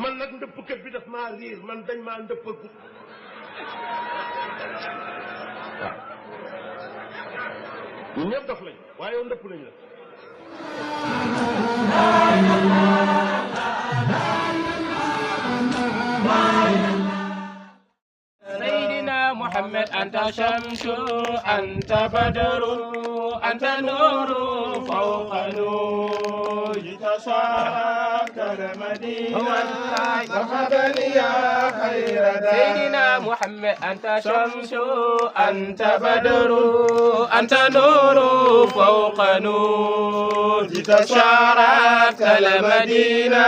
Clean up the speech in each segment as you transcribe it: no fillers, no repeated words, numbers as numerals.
man nag ndëppkat bi daf maa riir man dañ maa ndëppal ko waaw ñun ñëpp dof lañ waaye yow ndëpp nañ la سيدنا محمد أنت شمس أنت بدر أنت نور فوق نور جتشارك المدينة مرحبا يا خير دار سيدنا محمد أنت شمس أنت بدر أنت نور فوق نور جتشارك المدينة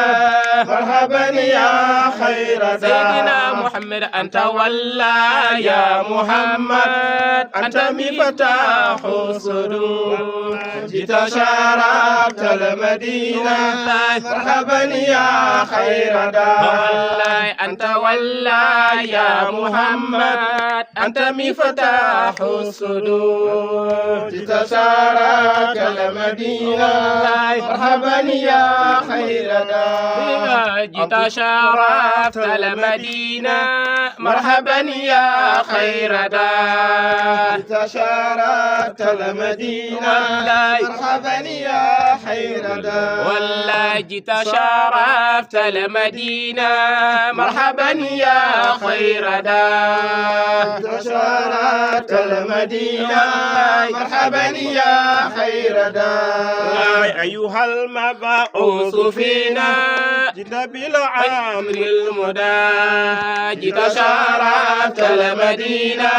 مرحبا يا خير دار سيدنا محمد أنت ولا يا محمد أنت مفتاح الصدور جتشارك المدينة مرحبا يا خير دار والله أنت ولا يا محمد أنت مفتاح الصدور جتشارك المدينة مرحبا يا خير دار جيت شرفت المدينة مرحبا يا خير دار جتشارك المدينة مرحبا يا خير دار والله جيت شرفت المدينة مرحبا يا خير دار جتشارك المدينة مرحبا يا خير دار أيها المبعوث فينا جد بالعمر المدى جيت شرفت المدينة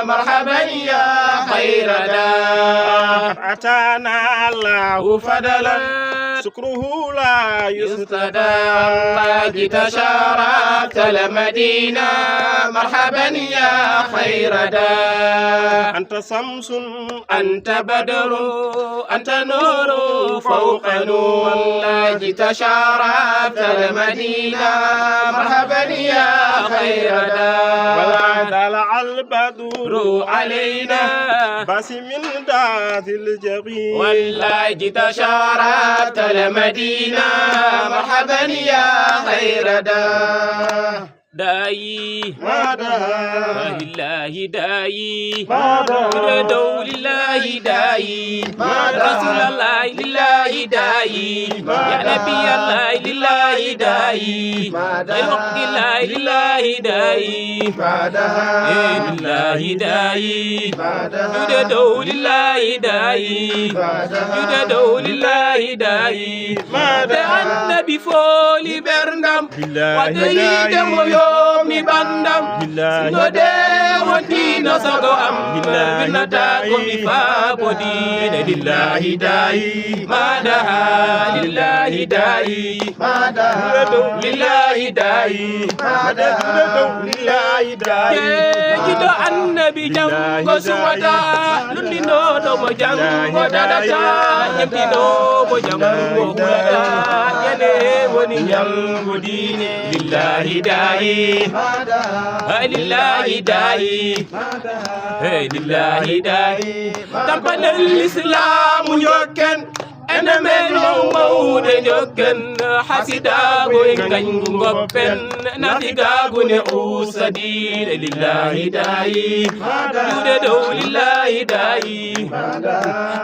مرحبا يا خير دار أتانا الله فضلا شكره لا يستدى الله جيت شرفت المدينة مرحبا يا خير دار أنت شمس أنت بدر أنت نور فوق نور الله جيت شرفت المدينة مرحبا يا خير دار طلع البدر علينا بس من ذات الجبين والله جيت شرفت المدينة مرحبا يا خير دار داي ماذا لله داي ماذا دو لله داي رسول الله لله داي يا نبي الله لله داي غير وقت الله لله داي ماذا لله داي دو لله داي دو لله داي ماذا النبي فولي برندم بالله داي mi bandam no de wonti no sogo am binata ko mi fa bodi lillahi dai madaha lillahi dai madaha lillahi dai madaha lillahi dai jido annabi jango sumata lundi no do mo jango dadata yemti do mo jango hulata yene woni jango dine lillahi dai لله داعي لله داعي تقبل الإسلام يوكن أنا من مود يوكن حسدا وإنكن غبن نتيجا نؤسدي لله داعي يودو لله داعي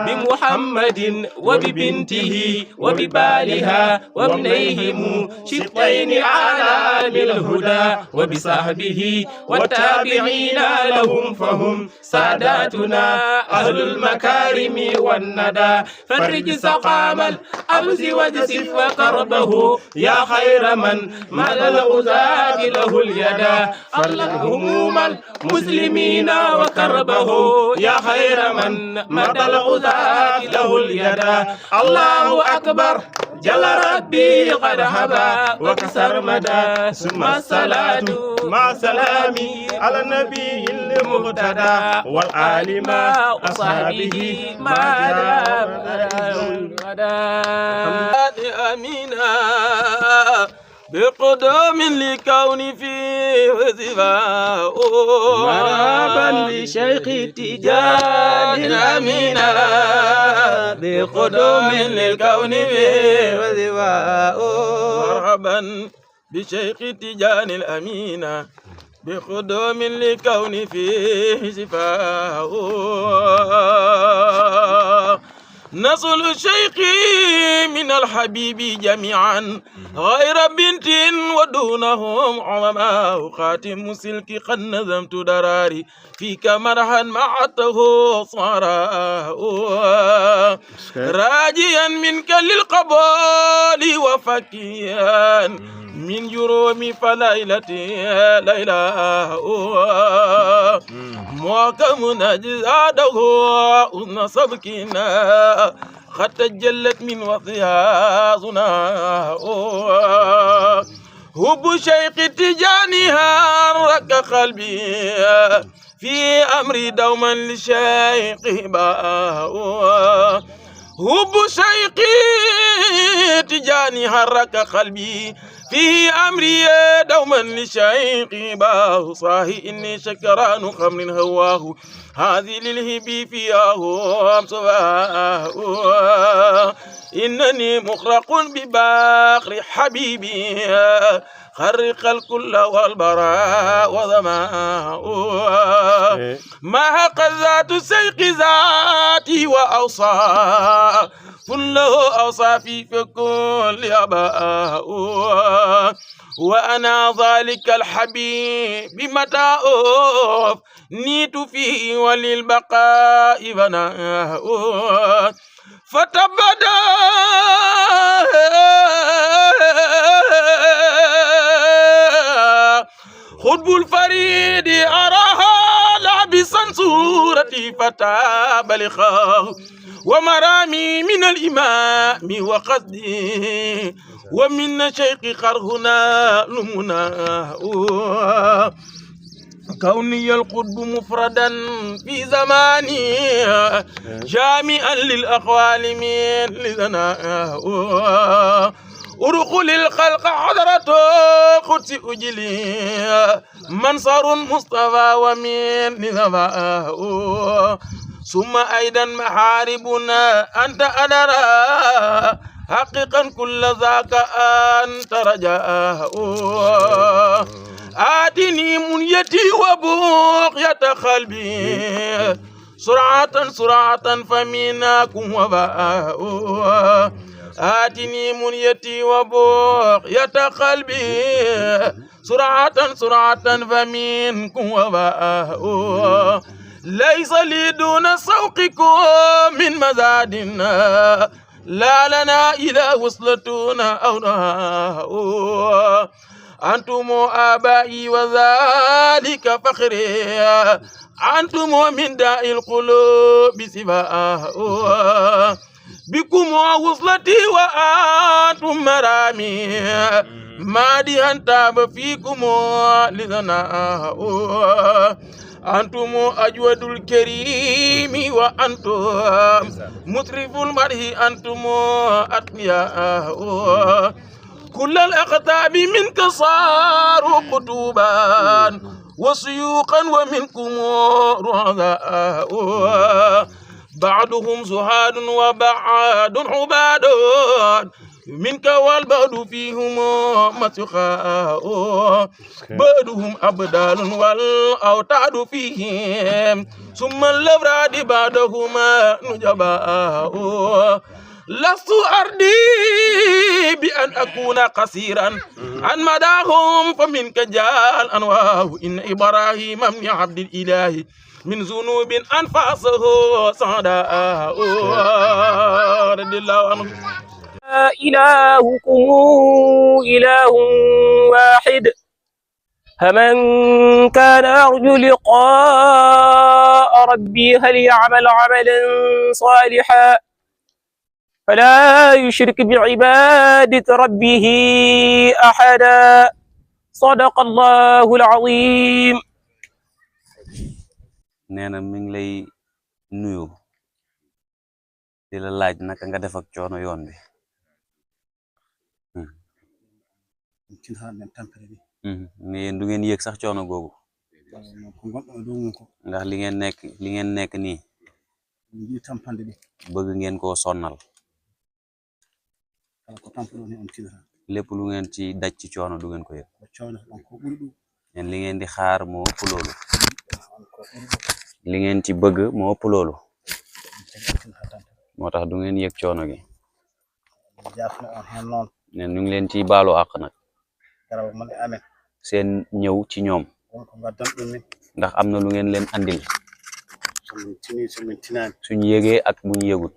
بمحمد وببنته وببالها وابنيهم شطين على الهدى وبصحبه والتابعين لهم فهم ساداتنا أهل المكارم والندى فرج سقام الأبز واجسف وقربه يا خير من مال الغزاة له اليدا الله هموم المسلمين وكربه يا خير من مدى الغزاة له اليدا الله أكبر جل ربي قد هبى وكسر مدى ثم الصلاة مع سلامي على النبي المهتدى والآل ما أصحابه ما أمينا بقدوم لكون فيه وزفاء مرحبا بشيخ تجان أمينا بقدوم للكون فيه وزفاء مرحبا بشيخ تجاني الأمين بقدوم لكون فيه شفاء نصل الشيخ من الحبيب جميعا غير بنت ودونهم علماء خاتم سلك قد نظمت دراري فيك مرحا معته صراء راجيا منك للقبول وفكيا من جرومي فليلتي ليلة محكم أجزاده أذن صدقنا قد تجلت من وصياصنا هب شيخ تجاني هارك قلبي في أمري دوما لشيخ باء هب شيخي تجاني حرك قلبي في أمري دوما لشيخي باه صاحي إني شكران خمر هواه هذه للهبي فياه أمسواه إنني مخرق بباقر حبيبي خرق الكل والبراء وظماء ما قذات سيق ذاتي وأوصى كله أوصى في كل أباء وأنا ذلك الحبيب متى نيت فيه وللبقاء بناء فتبدا خطب الفريد أراها لابسا صورتي فتاب لخاه ومرامي من الإمام وقصدي ومن شيخ خرهنا لمنا كوني القطب مفردا في زماني جامعا للأقوال من لذنا أرخل الخلق حضرة قدس أجلي منصر مصطفى ومن نظفاء ثم أيضا محاربنا أنت أدرى حقيقا كل ذاك أنت رجاء آتني منيتي وبقية قلبي سرعة فمنكم وباء آتني منيتي وبقية قلبي سرعة فمنكم وباء ليس لي دون سوقكم من مزادنا لا لنا إلى وصلتنا أو نهاء أنتم آبائي وذلك فخري أنتم من داء القلوب سباء بكم وصلتي وأنتم مرامي مادي تاب فيكم لثناء أنتم أجود الكريم وأنتم مطرف المره أنتم أتقياء كل الأقطاب منك صاروا قطوبا وسيوقا ومنكم رعداء بعضهم زهاد وبعاد عباد منك والبعد فيهم مسخاء بعضهم أبدال والأوتاد فيهم ثم الأبراد بعدهما نجباء لست أرضي بأن أكون قصيرا عن مداهم فمنك جاء الأنواه إن إبراهيم من عبد الإله من ذنوب أنفاسه صداء رضي الله عنه إلهكم إله واحد فمن كان يرجو لقاء ربي فليعمل عملا صالحا فلا يشرك بعبادة ربه أحدا صدق الله العظيم. neena mi ngi lay nuyu di la laaj naka nga def ak coono yoon bi. ne yéen du ngeen yëg sax coono googu ndax li ngeen nekk nii bëgg ngeen koo sonnal lépp lu ngeen ci daj ci coono du ngeen ko yëg coono on ko ɓuri ɗum ngeen li ngeen di xaar moo ëpp loolu li ngeen ci bëgg moo ëpp loolu moo tax du ngeen yëg coono gi jaafna on hen noon ne ñu ngi leen ci baalu àq nag garaw man e amen seen ñëw ci ñoom wonko gaddan ɗum min ndax am na lu ngeen leen andil somin tini somin tinani suñu yëgee ak buñ yëgut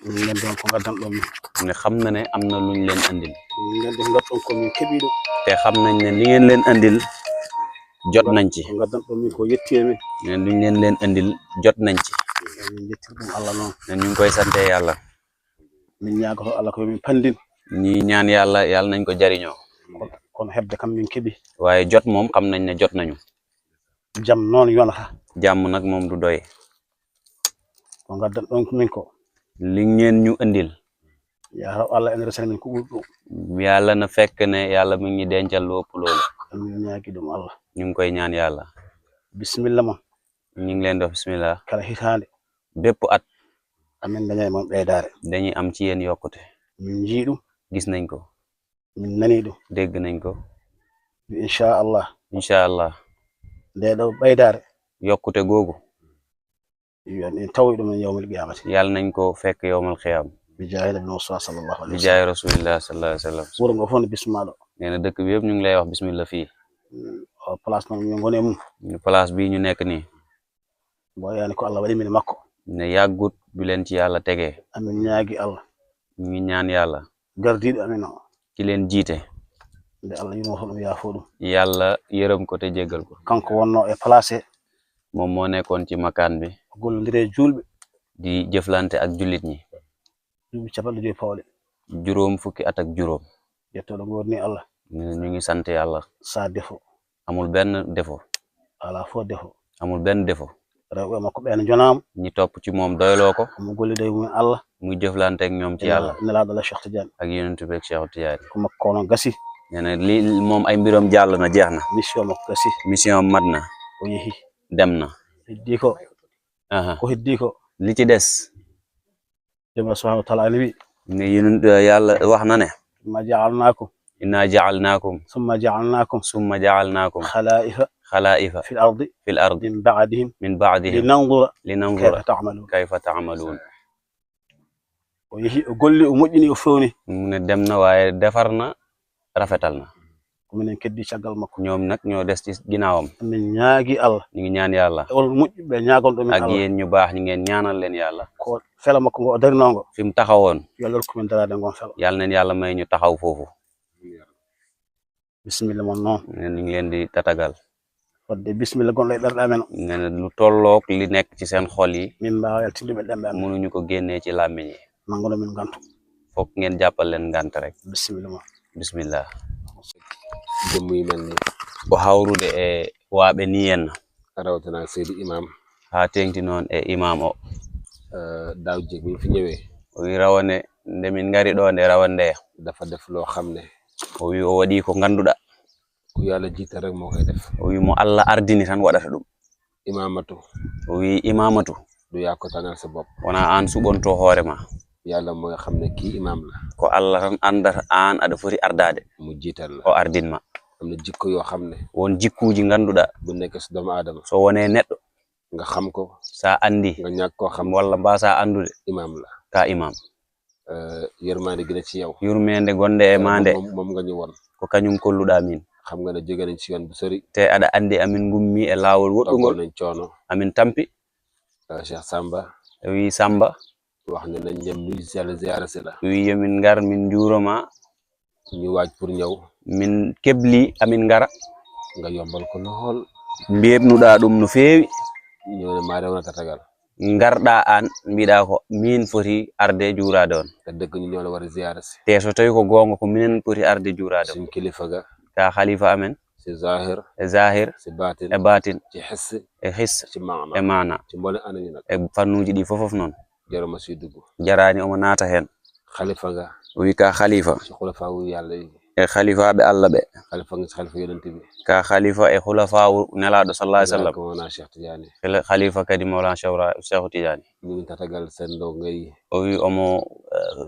min gandi on ko gaddan ɗum min ne xam na ne am na luñ leen andil min gandi gaɗɗon komin keeɓi ɗum te xam nañ ne li ngeen leen andil jot nañ ci ko gaddan ɗum min ko yetti e min ne luñ leen andil jot nañ ci min jettir ɗum Allah noon ne ñu ngi koy sante yàlla min ñaagoto Allah ko min pandin ñi ñaan yàlla yàlla nañ ko jariñoo kono hebde kam min keeɓi waaye jot moom xam nañ ne jot nañu jam noon yonata jàmm nag moom du doy ko gaddan ɗon min ko li ngeen ñu andil ya raw Allah en resana min ko ɓuri ɗum yàlla na fekk ne yàlla mu ngi dencal lu ëpp loolu min ñaagi ɗum Allah ñu ngi koy ñaan yàlla bisimilla mon ñu ngi leen def bismillah kala hitande bépp at amin dañay moon ɓeydare dañuy am ci yéen yokkute min jii ɗum gis nañ ko min nani ɗum dégg nañ ko inchallah incha allah nde ɗo ɓeydare yokkute googu yon en tawi ɗum en yawmal qiyamati yàlla nañ ko fekk yowmal xiyaam bi jahila bin Mustafa sallallahu bi alaihi jaay rasulillah sallallahu alayhi wa sallam wuro ngo fof ne bismaɗo nee na dëkk bi yëpp ñu ngi lay wax bismillah fii o place noon min goni e mum ñu place bii ñu nekk nii bo yani ko Allah waɗi min makko ne yàggut bi leen ci yàlla tegee amin ñaagi Allah ñu ngi ñaan yàlla gardiɗo amin o ki leen jiite nde Allah yurmoto ɗum yaafo ɗum yàlla yërëm ko te jéggal ko kanko wonno e placé moom moo nekkoon ci makaan bi gollodire julɓe di jëflante ak jullit ñi duuɓi capanɗe joyi pawle juróom fukki at ak juróom ƴettoɗo gorni Allah ñu ngi sant yàlla sa défaut amul benn défaut ala fo défaut amul benn défaut rewɓe makko ɓen jonama ñi topp ci moom doyloo ko omo gollide mumen Allah muy jëflante ak ñoom ci yàlla nelaɗo Allah Cheikh Tidiane ak yonent bi ak Cheikh Tidiane ko makko kono gasi nee na li moom ay mbiram jàll na jeex na mission makko gasi mission mat na o yeehi dem na heddi ko aha ko heddi ko li ci des jomala subhanahu wa taala ne wi ne yonent yàlla wax na ne ma jaalnakum inna ja'alnakum summa jaalnakum summa ja'alnakum xalaifa xalaa'ifa fi l ardi fil ardi min baadihim min ba'dihim linandura linanzura kayfa taamaluun kayfa ta'maluun o yeehi o golli o moƴƴini o fewni mu ne dem na waaye defar na rafetal na ko minen keddi caggal makko ñoom nag ñoo des ci ginnaawam min ñaagi Allah ñu ngi ñaan yàlla ol moƴƴuɓe ñaagon ɗumen ak Allah yéen ñu baax ñi ngeen ñaanal leen yàlla ko fela makko ngo o darinongo fi mu taxawoon yo Allah rokkumen darade ngon fela yàlla neen yàlla may ñu taxaw foofu bisimilla mon noon ne ñu ngi leen di tatagal wadde bisimilla gonɗo e ɓerɗe amen o ne lu tolloog li nekk ci seen xol yi min mbawa yaltinduɓe ɗemɓe amen mënuñu ko génnee ci làmmiñ yi nangono min gantu fokk ngeen jàppal leen ngant rek bisimilla mon bismillah jëmm yu mel ni o hawrude e waaɓe ni henna rawatina Seydi Imam ha tengti noon e imam o daaw jéeg bi fi ñëwee o wi rawane nde min ngari ɗo nde rawande dafa def loo xam ne o wi o waɗi ko ganduɗa ku yàlla jiital rek moo koy def o wi mo Allah ardini tan waɗata ɗum imamatu o wi imamatu du yaa ko tanal sa bopp wona an suɓonto hoore ma yàlla mooy xam ne kii imam la ko Allah tan andata an aɗa foti ardade mu jiital la o ardinma am na jikko yoo xam ne won jikkuji ganduɗa bu nekk si doomu aadama so wone neɗɗo nga xam ko sa andi nga ñàkk koo xam walla mbasa andude imam la ka imam yërmande gi ne ci yow yurmede gonde e mande moom nga ñu won ko kañum kolluɗa min xam nga ne jóge nañ ci yoon bu sori te aɗa andi amin gummi e lawol woɗɗugol nañ coono amin tampi Cheikh Samba wi Samba wax ne nañ ñem nuy yàlla ziyaara si la wi yomin ngar min juuroma ñu waaj pour ñëw min kebli amin ngara nga yombal ko lool mbiyebnuɗa ɗum no feewi ñëw ne maa rewna tatagal ngarɗa an mbiɗa ko min foti arde juurade on te dëgg ñu ñoo la war a ziyaara si te so tawi ko gonga ko minen poti arde juurade on suñ kilifa ga ka khalifa amen si zahir e zahir si batin e batin ci hiss e hiss ci maana e mana ci mboole anañu nag e fannuji ɗi fofof noon jaruma si dugg jarani omo naata hen khalifa ga o wi ka khalifa ci xulafa wu yàlla yi e khalifaɓe Allah ɓe khalifa nga si khalifa yonent bi ka khalifa e khulafawu nelaɗo sallallahu alaihi wasallam ko wona Cheikh Tidiane khalifa kadi mawlana Cheikh Tidiane ñu ngi tatagal seen ndongo yi o wi omo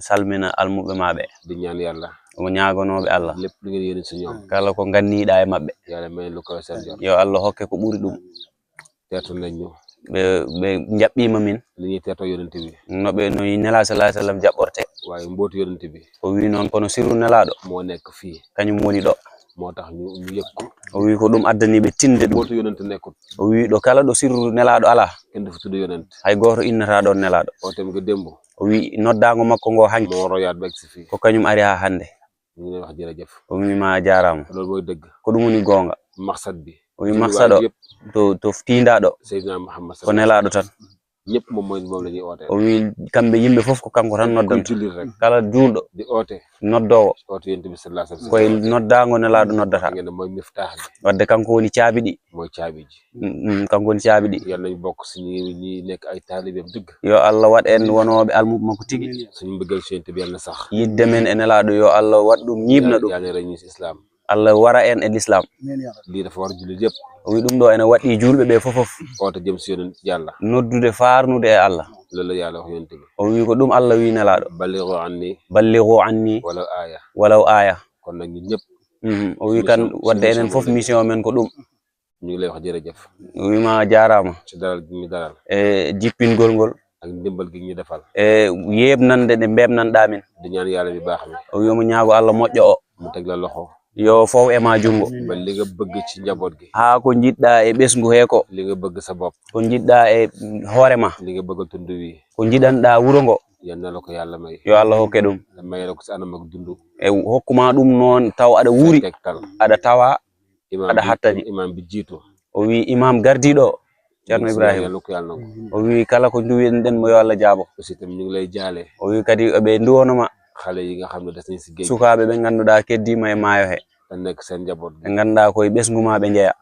salmina almuɓe maɓe di ñaan yàlla omo ñaagonoɓe Allah lépp lu ngeen yéene si ñoom kala ko ganniɗa e mabɓe yàlla may lu kawe seen jot yo Allah hokke ko ɓuri ɗum teertu nañ ñu ɓe jaɓɓima min li ñuy teertoo yonent bi no nela sallallahu alaihi wasallam jaɓɓorte waaye mbootu yonent bi o wi noon kono sirru nelaɗo moo nekk fii kañum woni ɗo moo tax ñu yëg ko o wi ko ɗum addaniɓe tinde ɗum mbootu yonent nekkut o wi ɗo kala ɗo sirru nelaɗo ala kenn du fi tudd yonent hay goto innata ɗon nelaɗo o tem nga démb o wi noddago makko ngo hanki moo royaat ba egsi fii ko kañum ari ha hande ñu ngi lay wax jërëjëf o wima jarama loolu mooy dëgg ko ɗum woni gonga maqsad bi o wi maksaɗo yëpp to tindaɗo Seydina Muhammad ko nelaɗo tan ñëpp moom la ñuy oote o wi kamɓe yimɓe foof ko kanko tan kuy noddanta jullit rek kala julɗo di oote noddowo oote yonent bi sallallahu alayhi wa koye sallam noddago nelaɗo noddata ngeen ne mooy miftaax bi wadde kanko woni caabi ɗi mooy caabi ji kanko woni caabi ɗi yal nañ bokk si ñi nekk ay taalibeem dëgg yo Allah waɗ en wonoɓe almuɓe makko tigui suñu mbëggal si yonent bi yal na sax yidde men e nelaɗo yo Allah waɗ ɗum ñibna ɗum yal na reñi si islam Allah wara en e l'islam lii dafa war jullit yëpp o wi ɗum ɗo ene waɗi julɓe ɓe fofof oote jëm si yonent yàlla noddude farnude e Allah loolu la yàlla wax yonent bi o wi ko ɗum Allah wi nelaɗo ballighu anni ballighu anni wala aaya walaw aya kon nag ñun ñëpp o wi kan wadde enen foof mission men ko ɗum ñu ngi lay wax jërëjëf o wima jarama si dalal gi ñu dalal e jippingol ngol ak ndimbal gi ñu defal e yeɓnande ɗe mbebnanɗa min di ñaan yàlla bi baax mi o wi omo ñaago Allah moƴƴo o mu teg la loxo yo fof e ma jungo ba li nga bëgg ci njaboot gi ha ko jiɗɗa e ɓesgu he ko li nga bëgg sa bopp ko jiɗɗa e hoorema li nga bëggal tund wi ko jiɗanɗa wuuro ngo yal na la ko yàlla may yo Allah hokke ɗum may la ko si anam ak dund e hokkuma ɗum noon taw aɗa wuuri tegtal aɗa tawa aɗa hattani imam bi jiitu o wi imam gardiɗo ceerno Ibrahima yàlla ko yàlla nangu o wi kala ko duwiɗen mo yo Allah jaabo aussi tam ñu ngi lay jaale o wi kadi ɓe duwonoma xale yi nga xam ne des nañ si géej sukaɓe ɓe ganduɗa keddima e maayo he te nekk seen njaboot ɓe ganduɗa koye ɓesguma ɓe jeeya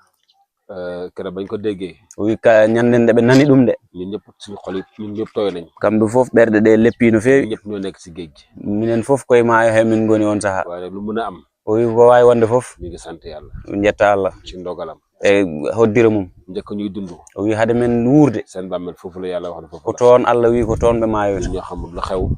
kera bañ ko déggee o wi ñanden nde ɓe nani ɗum de ñun ñëpp suñu xol yi ñun ñëpp tooy nañ kamɓe foof ɓerɗe ɗe leppi no feewi ñëpp ñoo nekk si géej gi minen foof koye maayo he min goni on saaha waaye lu mën a am o wi ko wawi wonde foof ñu ngi sant yàlla jetta Allah ci ndogalam e hoddira mum njëkk ñuy dund o wi hade men wuurde seen bàmmeel foofu la yàlla wax ne ko foofu la toon Allah wi ko toon ɓe maayoyta ñoo xamul lu xew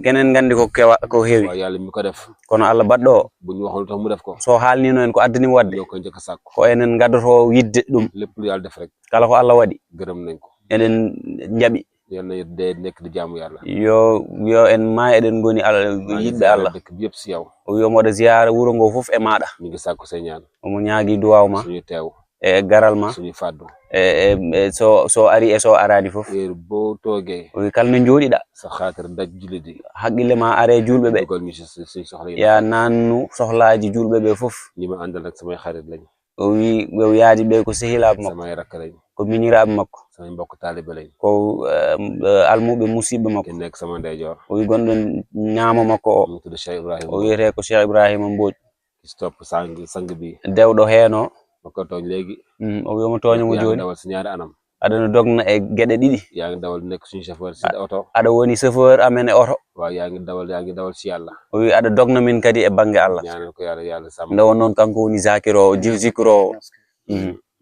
kenen gandi ko ko heewi waaye yàlla mi ko def kono Allah baɗɗo o bu ñu waxul tax mu def ko so haalnino en ko addanimo wadde ñoo koy njëkk a sàkku ko enen gaddoto yidde ɗum lépp lu yàlla def rek kala ko Allah waɗi gërëm nañ ko eɗen jaɓi yal na dee nekk di jaamu yàlla yo en ma eɗen goni yiɗɓe Allah dëkk bi yëpp si yow o wi omo waɗa ziyara wuuro ngo foof e maɗa ñu ngi sàkku say ñaan omo ñaagui duwaw ma suñu teew e garal ma suñu fàddu so ari e so arani foof heure boo toogee o wi kala no jooɗiɗa sa xaatir daj jullit yi haqqille ma are julɓe ɓe dugal ñu si suñu soxla yi ya nannu sohlaji julɓe ɓe foof ñi ma àndal rek samay xarit lañ o wi ɓe yaadi ɓe ko sehilaɓe makko samay rakk lañ ko miniraɓe makko samay mbokk taalibe lañ ko almuɓe musidɓe makko ki nekk sama ndeyjoor o wi gonɗo ñaamo makko o mu tudd Cheikh Ibrahima o wiyete ko Cheikh Ibrahima Mbodj ki si topp sang bi dewɗo heeno ma ko tooñ léegi o wi omo tooñomo yaa ngi joni dawal si ñaari anam aɗana dogna e gueɗe ɗiɗi yaa ngi dawal nekk suñu chauffeur si oto aɗa woni chauffeur amen e oto waaw yaa ngi dawal si yàlla o wi aɗa dogna min kadi e banggue Allah ñaanal ko yàlla sàmm nde won noon kanko woni zakiro o zikro o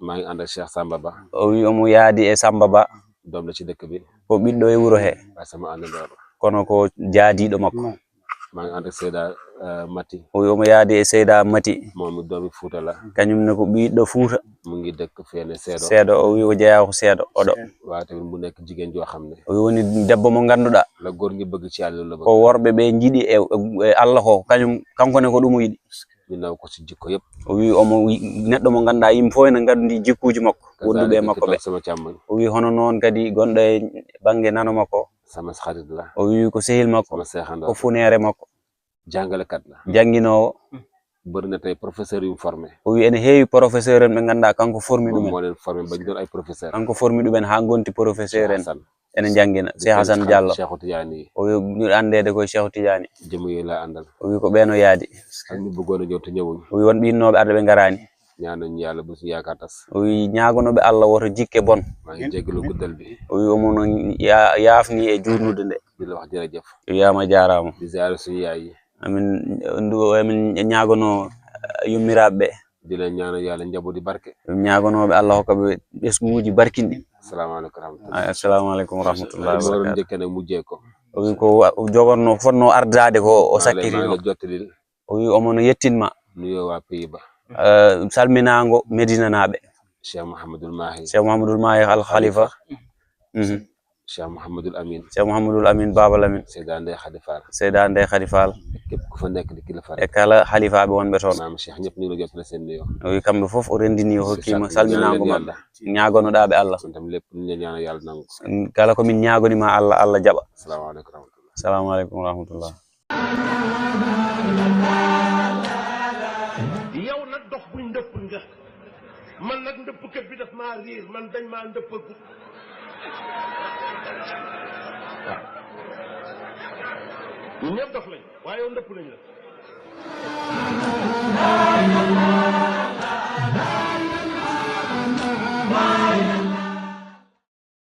maa ngi ànd ak Cheikh Samba Ba o wi omo yaadi e Samba Ba doom la ci dëkk bi ko ɓiɗɗo e wuuro he waaye sama àndandoor kono ko jaadiɗo makko maa ngi ànd ak Seyda Mati o wi omo yaadi e Seyda Mati moom mi doomi Fuuta la kañumne ko ɓiɗɗo Fuuta mu ngi dëkk feene Seedo seeɗo o wi o jeeya ko seeɗo oɗo waaye tamit mu nekk jigéen joo xam ne o wi woni debbo mo ganduɗa la góor ngi bëgg ci yàlla la bëgg ko worɓe ɓe jiiɗi e Allah ko kankone ko ɗum o yiɗi ñu naw ko si jikko yëpp o wi omo neɗɗo mo ganduɗa yimɓe fof ene gandi jikkuji makko wonduɓe makko ɓe sama càmmoñ o wi hono noon kadi gonɗo e banggue nano makko sama xarit la o wi ko sehil makko sama seexandoo ko funere makko jàngalekat la jangguinowo bëri na tey professeur yu formé o wi ene heewi professeur en ɓe ganduɗa kanko formi moom ɗumen moo leen formé bañ doon ay professeur kanko formi ɗumen ha gonti professeur en Hassan ene jangguina Cheikh Hassane Diallo Cheikh Tidiane yi o wi ñu andede koye Cheikh Tidiane jëmm yooyu laa àndal o wi ko ɓeeno yaadi ak ñu bëggoon a ñëw te ñëwuñ o wi won ɓinnoɓe arde ɓe garani ñaanañ yàlla bu suñu yaakaar tas o wi ñagonoɓe Allah woto jikke bon maa ngi jéggalu guddal bi o wi omono yaafni e jurnude nde di la wax jërëjëf o wiyama jarama di ziare suñu yaay yi amin ñagono yummiraɓeɓe di leen ñaanal yàlla njaboot di barke ñagonoɓe Allah hokkaɓe ɓesguji barkinɗi assalamu aleykum wa rahmatullah assalamu aleykum wa rahmatullahi wa waroon barakatuh njëkke nag mujjee ko o wi ko jogonno fonno ardade ko o sakkirino la jottalil o wi omono yettinma nuyoo waa Pays-Bas salminago Medina naɓe Cheikh Mouhamadoul Mahi Cheikh Mouhamadoul Mahi al Khalifa Cheikh Mouhamadoul Amin Cheikh Mouhamadoul Amin Baba Lamine Seyda Ndeye Khady Fall Seyda Ndeye Khady Fall képp ku fa nekk di kilifa e kala halifaɓe wonɓe toon maam Cheikh ñëpp ñu ngi la jottale seen nuyoo o wi kamɓe fof o rendini o hokkima salminago mabɓe ñagonoɗaɓe Allah kon tam lépp ñu ñaan yàlla nangu kala komin ñagonima Allah Allah jaɓa asalaamaaleykum rahmatullah assalamu aleykum wa rahmatullah yow nag dox buñ ndëpp nga man nag ndëppkat bi daf maa riir man dañ maa ndëppagut waaw ñun ñëpp dof lañ waaye yow ndëpp nañ la